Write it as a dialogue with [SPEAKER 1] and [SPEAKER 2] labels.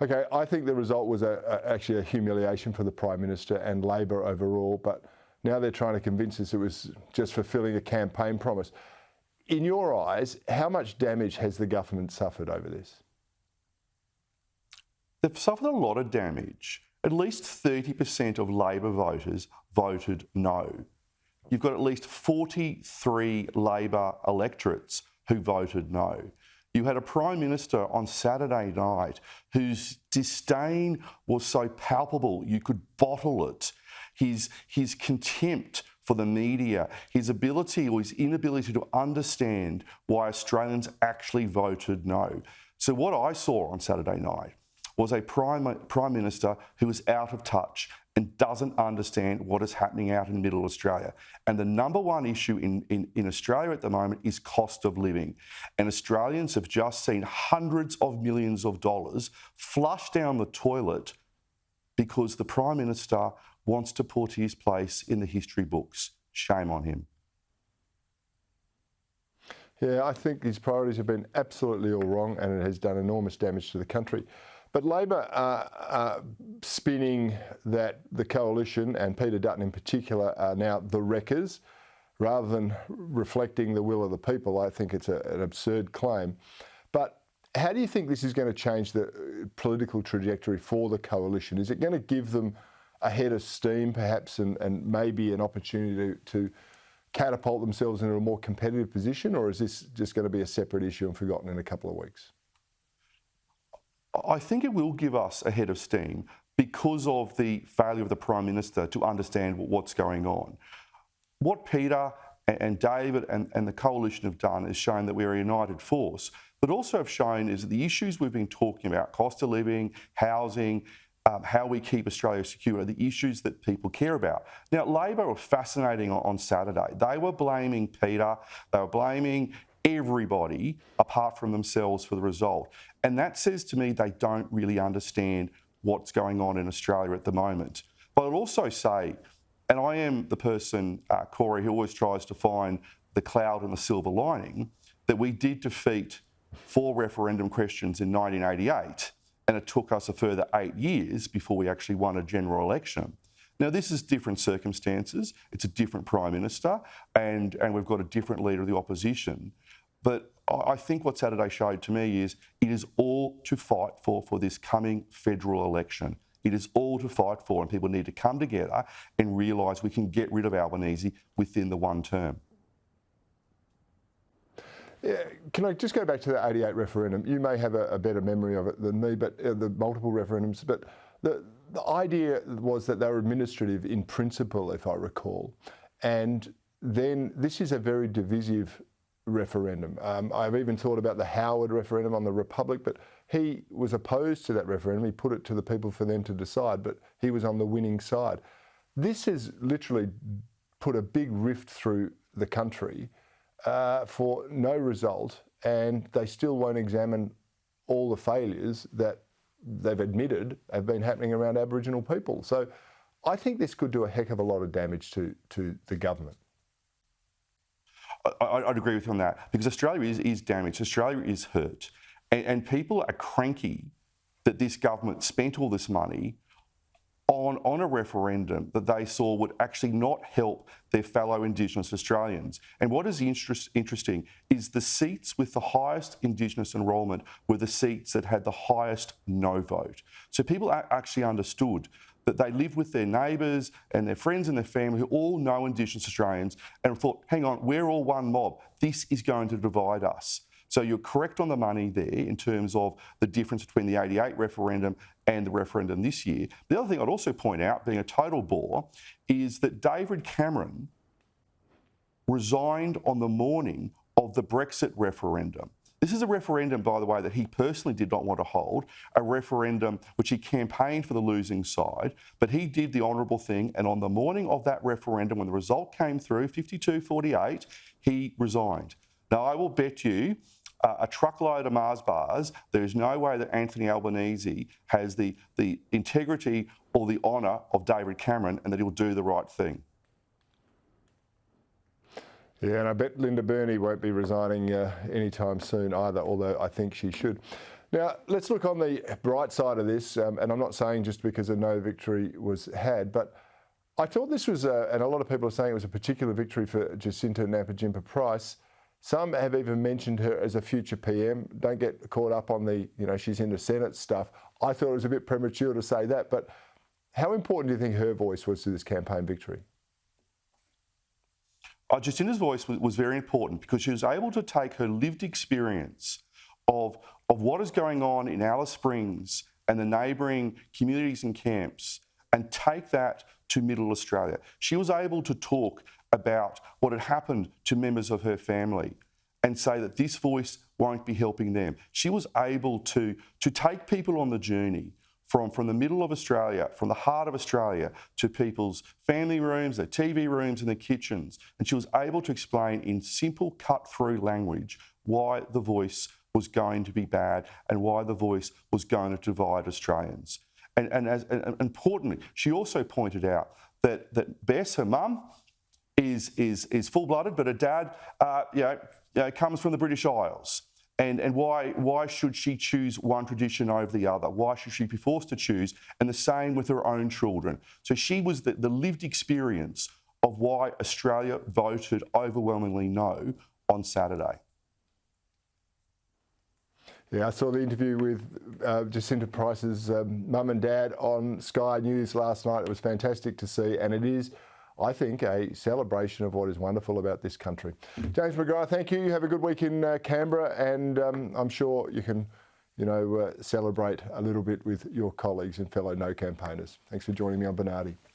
[SPEAKER 1] Okay, I think the result was actually a humiliation for the Prime Minister and Labor overall, but now they're trying to convince us it was just fulfilling a campaign promise. In your eyes, how much damage has the government suffered over this?
[SPEAKER 2] They've suffered a lot of damage. At least 30% of Labor voters voted no. You've got at least 43 Labor electorates who voted no. You had a Prime Minister on Saturday night whose disdain was so palpable you could bottle it. His contempt for the media, his ability or his inability to understand why Australians actually voted no. So what I saw on Saturday night was a Prime Minister who is out of touch and doesn't understand what is happening out in Middle Australia. And the number one issue in Australia at the moment is cost of living. And Australians have just seen hundreds of millions of dollars flush down the toilet because the Prime Minister wants to put his place in the history books. Shame on him.
[SPEAKER 1] Yeah, I think his priorities have been absolutely all wrong and it has done enormous damage to the country. But Labor are spinning that the coalition, and Peter Dutton in particular, are now the wreckers, rather than reflecting the will of the people. I think it's an absurd claim. But how do you think this is going to change the political trajectory for the coalition? Is it going to give them a head of steam, perhaps, and maybe an opportunity to catapult themselves into a more competitive position, or is this just going to be a separate issue and forgotten in a couple of weeks?
[SPEAKER 2] I think it will give us a head of steam because of the failure of the Prime Minister to understand what's going on. What Peter and David and the coalition have done is shown that we're a united force, but also have shown is that the issues we've been talking about, cost of living, housing, how we keep Australia secure, are the issues that people care about. Now, Labor were fascinating on Saturday. They were blaming Peter, they were blaming everybody apart from themselves for the result. And that says to me they don't really understand what's going on in Australia at the moment. But I'd also say, and I am the person, Corey, who always tries to find the cloud and the silver lining, that we did defeat 4 referendum questions in 1988, and it took us a further 8 years before we actually won a general election. Now, this is different circumstances. It's a different Prime Minister, and we've got a different leader of the opposition. But I think what Saturday showed to me is it is all to fight for this coming federal election. It is all to fight for, and people need to come together and realise we can get rid of Albanese within the one term.
[SPEAKER 1] Yeah, can I just go back to the 88 referendum? You may have a better memory of it than me, but the multiple referendums. But the idea was that they were administrative in principle, if I recall. And then this is a very divisive referendum. I've even thought about the Howard referendum on the Republic, but he was opposed to that referendum. He put it to the people for them to decide, but he was on the winning side. This has literally put a big rift through the country for no result, and they still won't examine all the failures that they've admitted have been happening around Aboriginal people. So I think this could do a heck of a lot of damage to the government.
[SPEAKER 2] I'd agree with you on that, because Australia is damaged, Australia is hurt, and people are cranky that this government spent all this money on a referendum that they saw would actually not help their fellow Indigenous Australians. And what is interesting is the seats with the highest Indigenous enrolment were the seats that had the highest no vote. So people actually understood that they live with their neighbours and their friends and their family who all know Indigenous Australians and thought, hang on, we're all one mob. This is going to divide us. So you're correct on the money there in terms of the difference between the 88 referendum and the referendum this year. The other thing I'd also point out, being a total bore, is that David Cameron resigned on the morning of the Brexit referendum. This is a referendum, by the way, that he personally did not want to hold, a referendum which he campaigned for the losing side, but he did the honourable thing, and on the morning of that referendum, when the result came through, 52-48, he resigned. Now, I will bet you a truckload of Mars bars, there is no way that Anthony Albanese has the integrity or the honour of David Cameron and that he'll do the right thing.
[SPEAKER 1] Yeah, and I bet Linda Burney won't be resigning anytime soon either, although I think she should. Now, let's look on the bright side of this, and I'm not saying just because a no victory was had, but I thought this was, and a lot of people are saying it was a particular victory for Jacinta Nampijinpa-Price. Some have even mentioned her as a future PM. Don't get caught up on the, she's in the Senate stuff. I thought it was a bit premature to say that, but how important do you think her voice was to this campaign victory?
[SPEAKER 2] Jacinta's voice was very important because she was able to take her lived experience of what is going on in Alice Springs and the neighbouring communities and camps and take that to Middle Australia. She was able to talk about what had happened to members of her family and say that this voice won't be helping them. She was able to take people on the journey from the middle of Australia, from the heart of Australia, to people's family rooms, their TV rooms and their kitchens. And she was able to explain in simple, cut-through language why the voice was going to be bad and why the voice was going to divide Australians. And importantly, she also pointed out that Bess, her mum, is full-blooded, but her dad, comes from the British Isles. And why should she choose one tradition over the other? Why should she be forced to choose? And the same with her own children. So she was the lived experience of why Australia voted overwhelmingly no on Saturday.
[SPEAKER 1] Yeah, I saw the interview with Jacinta Price's mum and dad on Sky News last night. It was fantastic to see, and it is, I think, a celebration of what is wonderful about this country. James McGrath, thank you. You have a good week in Canberra, and I'm sure you can, celebrate a little bit with your colleagues and fellow no campaigners. Thanks for joining me on Bernardi.